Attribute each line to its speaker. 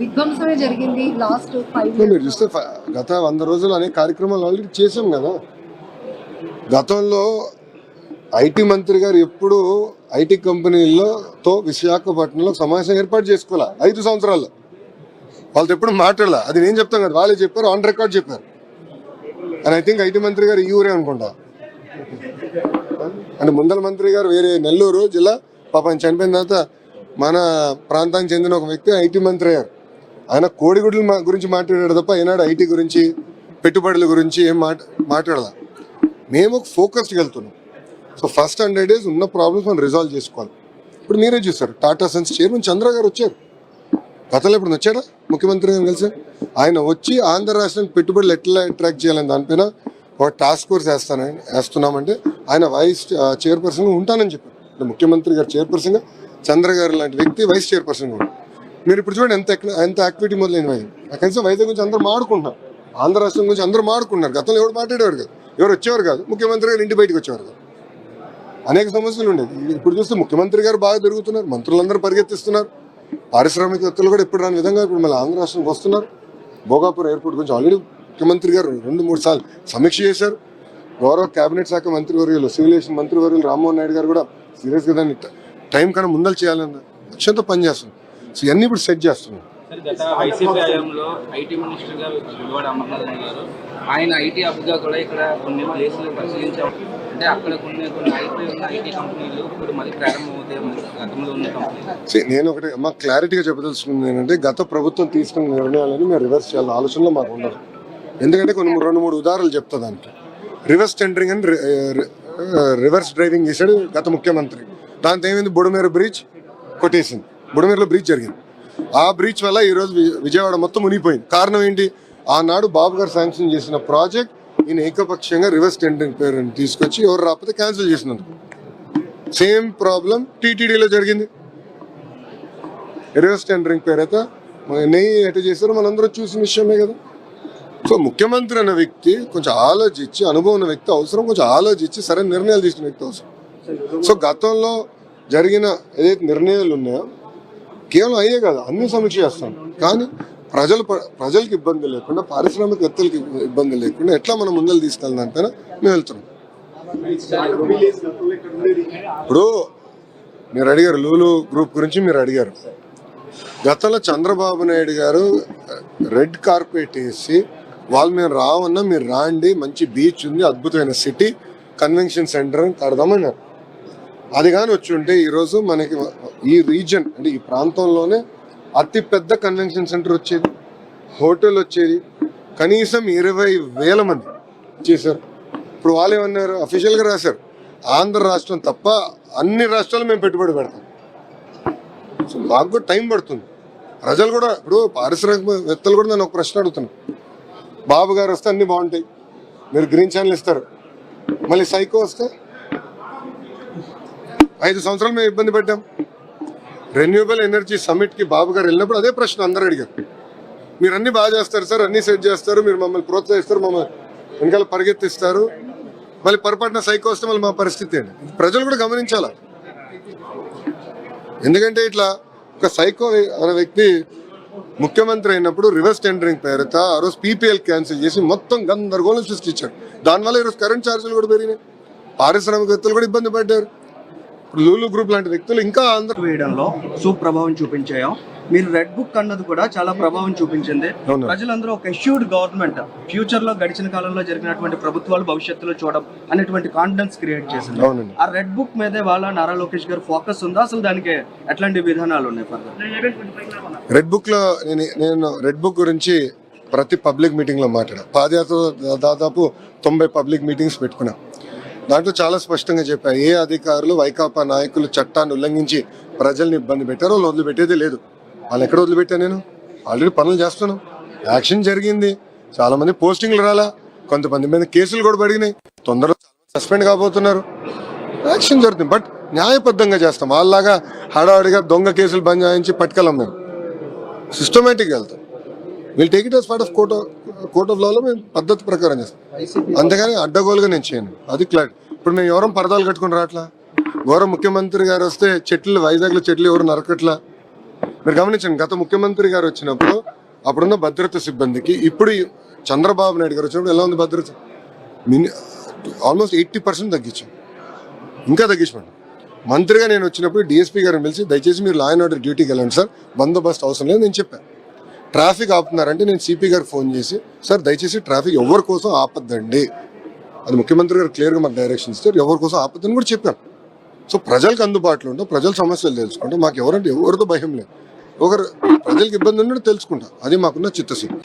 Speaker 1: విధ్వంసమే జరిగింది లాస్ట్ 5
Speaker 2: మీరు చూస్తే గత 100 రోజులు అనేక కార్యక్రమాలు ఆల్రెడీ చేసాం కదా. గతంలో ఐటీ మంత్రి గారు ఎప్పుడు ఐటీ కంపెనీలతో విశాఖపట్నంలో సమావేశం ఏర్పాటు చేసుకోవాలా 5 సంవత్సరాల్లో. వాళ్ళతో ఎప్పుడు మాట్లాడాల. అది నేను చెప్తాను కదా, వాళ్ళే చెప్పారు, ఆన్ రికార్డ్ చెప్పారు. అండ్ ఐ థింక్ ఐటీ మంత్రి గారు ఈ ఊరే అనుకుంటా. అంటే ముందల మంత్రి గారు వేరే నెల్లూరు జిల్లా పాపం చనిపోయిన తర్వాత మన ప్రాంతానికి చెందిన ఒక వ్యక్తి ఐటీ మంత్రి అయ్యారు. ఆయన కోడిగుడ్ల గురించి మాట్లాడాడు తప్ప ఈనాడు ఐటీ గురించి పెట్టుబడుల గురించి ఏం మాట్లాడాల. మేము ఫోకస్డ్కి వెళ్తున్నాం. సో ఫస్ట్ 100 days ఉన్న ప్రాబ్లమ్స్ మనం రిజాల్వ్ చేసుకోవాలి. ఇప్పుడు మీరే చూస్తారు, టాటా సన్స్ చైర్మన్ చంద్ర గారు వచ్చారు. గతంలో ఇప్పుడు వచ్చాడా ముఖ్యమంత్రి గారు కలిసి? ఆయన వచ్చి ఆంధ్ర రాష్ట్రానికి పెట్టుబడులు ఎట్లా అట్రాక్ట్ చేయాలని దానిపైన ఒక టాస్క్ ఫోర్స్ వేస్తున్నామంటే ఆయన వైస్ చైర్పర్సన్గా ఉంటానని చెప్పారు. ముఖ్యమంత్రి గారు చైర్పర్సన్గా, చంద్ర గారు లాంటి వ్యక్తి వైస్ చైర్పర్సన్గా ఉంటారు. మీరు ఇప్పుడు చూడండి ఎంత యాక్టివిటీ మొదలైన కనీసం వైజాగ్ గురించి అందరూ మాడుకుంటున్నారు, ఆంధ్ర రాష్ట్రం గురించి అందరూ మాడుకుంటున్నారు. గతంలో ఎవరు మాట్లాడేవారు కాదు, ఎవరు వచ్చేవారు కాదు, ముఖ్యమంత్రి గారు ఇంటి బయటకు వచ్చేవారు కాదు. అనేక సమస్యలు ఉండేది. ఇప్పుడు చూస్తే ముఖ్యమంత్రి గారు బాగా తిరుగుతున్నారు, మంత్రులందరూ పరిగెత్తిస్తున్నారు, పారిశ్రామికవేత్తలు కూడా ఎప్పుడు రాని విధంగా ఇప్పుడు మళ్ళీ ఆంధ్ర రాష్ట్రానికి వస్తున్నారు. భోగాపురం ఎయిర్పోర్ట్ గురించి ఆల్రెడీ ముఖ్యమంత్రి గారు 2-3 సార్లు సమీక్ష చేశారు. గౌరవ కేబినెట్ శాఖ మంత్రివర్యులు, సివిలేషన్ మంత్రివర్యులు రామ్మోహన్ నాయుడు గారు కూడా సీరియస్గా దాన్ని టైం కన్నా ముందలు చేయాలన్న లక్ష్యంతో పనిచేస్తున్నాం. సో ఇవన్నీ ఇప్పుడు సెట్ చేస్తున్నాం.
Speaker 3: గత వైసీపీ హయాంలో ఐటీ మినిస్టర్ గారు గుడివాడ అమర్నాథ్ గారు ఆయన ఐటీ హబ్గా కూడా ఇక్కడ కొన్ని ప్లేసులు పరిశీలించాము. అంటే అక్కడ కొన్ని అయిపోయి ఉన్న ఐటీ కంపెనీలు ఇప్పుడు మళ్ళీ ప్రారంభమవుతాయి గతంలో ఉన్న కంపెనీలు.
Speaker 2: నేను ఒకటి క్లారిటీగా చెప్పదలుచుకుంది ఏంటంటే, గత ప్రభుత్వం తీసుకున్న నిర్ణయాలని మేము రివర్స్ చేయాలని ఆలోచనలో మాకు ఉండదు. ఎందుకంటే కొన్ని 2-3 ఉదాహరణలు చెప్తా. దానికి రివర్స్ టెండరింగ్ అని రివర్స్ డ్రైవింగ్ చేశాడు గత ముఖ్యమంత్రి. దాంతో ఏమైంది, బుడమేరు బ్రిడ్జ్ కొట్టేసింది. బుడమేరులో బ్రిడ్జ్ జరిగింది. ఆ బ్రిడ్జ్ వల్ల ఈరోజు విజయవాడ మొత్తం మునిగిపోయింది. కారణం ఏంటి, ఆనాడు బాబు గారు శాంక్షన్ చేసిన ప్రాజెక్ట్ ఈయన ఏకపక్షంగా రివర్స్ టెండరింగ్ పేరుని తీసుకొచ్చి ఎవరు రాకపోతే క్యాన్సిల్ చేసినందుకు. సేమ్ ప్రాబ్లం టీటీడీలో జరిగింది. రివర్స్ టెండరింగ్ పేరైతే నెయ్యి ఎటు చేస్తారో మనందరూ చూసిన విషయమే కదా. సో ముఖ్యమంత్రి అనే వ్యక్తి కొంచెం ఆలోచించి, అనుభవం ఉన్న వ్యక్తి అవసరం, కొంచెం ఆలోచించి సరైన నిర్ణయాలు తీసుకున్న వ్యక్తి అవసరం. సో గతంలో జరిగిన ఏదైతే నిర్ణయాలు ఉన్నాయో కేవలం అయ్యే కాదు, అన్ని సమీక్ష చేస్తాం. కానీ ప్రజలకు ఇబ్బంది లేకుండా, పారిశ్రామికవేత్తలకి ఇబ్బంది లేకుండా ఎట్లా మనం ముందలు తీసుకెళ్ళదానిపైన మేము వెళ్తున్నాం. ఇప్పుడు మీరు అడిగారు లూలు గ్రూప్ గురించి, మీరు అడిగారు. గతంలో చంద్రబాబు నాయుడు గారు రెడ్ కార్పెట్ వేసి వాళ్ళు మేము రావన్నా మీరు రాండి, మంచి బీచ్ ఉంది, అద్భుతమైన సిటీ, కన్వెన్షన్ సెంటర్ అని కడదామన్నారు. అది కానీ వచ్చి ఉంటే ఈరోజు మనకి ఈ రీజన్ అంటే ఈ ప్రాంతంలోనే అతిపెద్ద కన్వెన్షన్ సెంటర్ వచ్చేది, హోటల్ వచ్చేది, కనీసం 20,000 మంది చేశారు. ఇప్పుడు వాళ్ళు ఏమన్నారు, అఫీషియల్గా రాశారు, ఆంధ్ర రాష్ట్రం తప్ప అన్ని రాష్ట్రాలు మేము పెట్టుబడి పెడతాం. సో మాకు కూడా టైం పడుతుంది. ప్రజలు కూడా, ఇప్పుడు పారిశ్రామికవేత్తలు కూడా నేను ఒక ప్రశ్న అడుగుతున్నాను. బాబు గారు వస్తే అన్నీ బాగుంటాయి, మీరు గ్రీన్ ఛానల్ ఇస్తారు, మళ్ళీ సైకో వస్తే 5 సంవత్సరాలు మేము ఇబ్బంది పడ్డాం. రెన్యూబుల్ ఎనర్జీ సమిట్కి బాబు గారు వెళ్ళినప్పుడు అదే ప్రశ్న అందరూ అడిగారు. మీరు అన్ని బాగా చేస్తారు సార్, అన్ని సెట్ చేస్తారు, మీరు మమ్మల్ని ప్రోత్సహిస్తారు, మమ్మల్ని వెనకాల పరిగెత్తిస్తారు, మళ్ళీ పొరపాటున సైకో వస్తే మళ్ళీ మా పరిస్థితి ఏంటి? ప్రజలు కూడా గమనించాల. ఎందుకంటే ఇట్లా ఒక సైకో అనే వ్యక్తి ముఖ్యమంత్రి అయినప్పుడు రివర్స్ టెండరింగ్ పేరుతో ఆ రోజు పీపీఎల్ క్యాన్సిల్ చేసి మొత్తం గందరగోళం సృష్టించాడు. దానివల్ల ఈరోజు కరెంట్ ఛార్జీలు కూడా పెరిగినాయి, పారిశ్రామికవేత్తలు కూడా ఇబ్బంది పడ్డారు. లూలు గ్రూప్ లాంటి వ్యక్తులు ఇంకా ఆంధ్ర
Speaker 4: వేయడంలో సుప్రభావం చూపించాయో, మీరు రెడ్ బుక్ అన్నది కూడా చాలా ప్రభావం చూపించింది. ప్రజలందరూ ఒక అష్యూర్డ్ గవర్నమెంట్ ఫ్యూచర్ లో గడిచిన కాలంలో జరిగినటువంటి ప్రభుత్వాలు భవిష్యత్తులో చూడడం అనేటువంటి కాన్ఫిడెన్స్ క్రియేట్ చేసింది. ఆ రెడ్ బుక్ మీదే వాళ్ళ నారా లోకేష్ గారు ఫోకస్ ఉందా, అసలు దానికి ఎట్లాంటి విధానాలు ఉన్నాయి?
Speaker 2: రెడ్ బుక్ లో నేను రెడ్ బుక్ గురించి ప్రతి పబ్లిక్ మీటింగ్ లో మాట్లాడా. పాదయాత్ర దాదాపు 90 పబ్లిక్ మీటింగ్స్ పెట్టుకున్నా. దాంట్లో చాలా స్పష్టంగా చెప్పారు, ఏ అధికారులు వైకాపా నాయకులు చట్టాన్ని ఉల్లంఘించి ప్రజల్ని ఇబ్బంది పెట్టారో వాళ్ళు వదిలిపెట్టేదే లేదు. వాళ్ళు ఎక్కడ వదిలిపెట్టా, నేను ఆల్రెడీ పనులు చేస్తున్నాం, యాక్షన్ జరిగింది, చాలా మంది పోస్టింగ్లు రాలా, కొంతమంది మీద కేసులు కూడా పడినాయి, తొందరలో సస్పెండ్ కాబోతున్నారు, యాక్షన్ జరుగుతుంది. బట్ న్యాయబద్ధంగా చేస్తాం. వాళ్ళలాగా హడావుడిగా దొంగ కేసులు బంద్ చేయించి పట్టుకెళ్ళాం. మేము సిస్టమేటిక్గా వెళ్తాం. Will take it as part of court of లాలో మేము పద్ధతి ప్రకారం చేస్తాం. అంతేగాని అడ్డగోలుగా నేను చేయను, అది క్లారిటీ. ఇప్పుడు మేము ఎవరం పరదాలు కట్టుకుని రావట్లా. గౌరవ ముఖ్యమంత్రి గారు వస్తే చెట్లు, వైజాగ్లో చెట్లు ఎవరు నరకట్లా. మీరు గమనించండి, గత ముఖ్యమంత్రి గారు వచ్చినప్పుడు అప్పుడున్న భద్రత సిబ్బందికి ఇప్పుడు చంద్రబాబు నాయుడు గారు వచ్చినప్పుడు ఎలా ఉంది భద్రత? ఆల్మోస్ట్ 80% తగ్గించాం, ఇంకా తగ్గించమండి. మంత్రిగా నేను వచ్చినప్పుడు డిఎస్పీ గారిని పిలిచి దయచేసి మీరు లా అండ్ ఆర్డర్ డ్యూటీకి వెళ్ళండి సార్, బందోబస్తు అవసరం లేదు నేను చెప్పాను. ట్రాఫిక్ ఆపుతున్నారంటే నేను సిపి గారికి ఫోన్ చేసి సార్ దయచేసి ట్రాఫిక్ ఎవరి కోసం ఆపద్దండి, అది ముఖ్యమంత్రి గారు క్లియర్గా మాకు డైరెక్షన్ ఇస్తారు, ఎవరి కోసం ఆపద్దని కూడా చెప్పాను. సో ప్రజలకు అందుబాటులో ఉంటాం, ప్రజల సమస్యలు తెలుసుకుంటాం, మాకు ఎవరంటే ఎవరితో భయం లేదు, ఒకరు ప్రజలకు ఇబ్బంది ఉన్నట్టు తెలుసుకుంటాం, అది మాకున్న చిత్తశుద్ధి.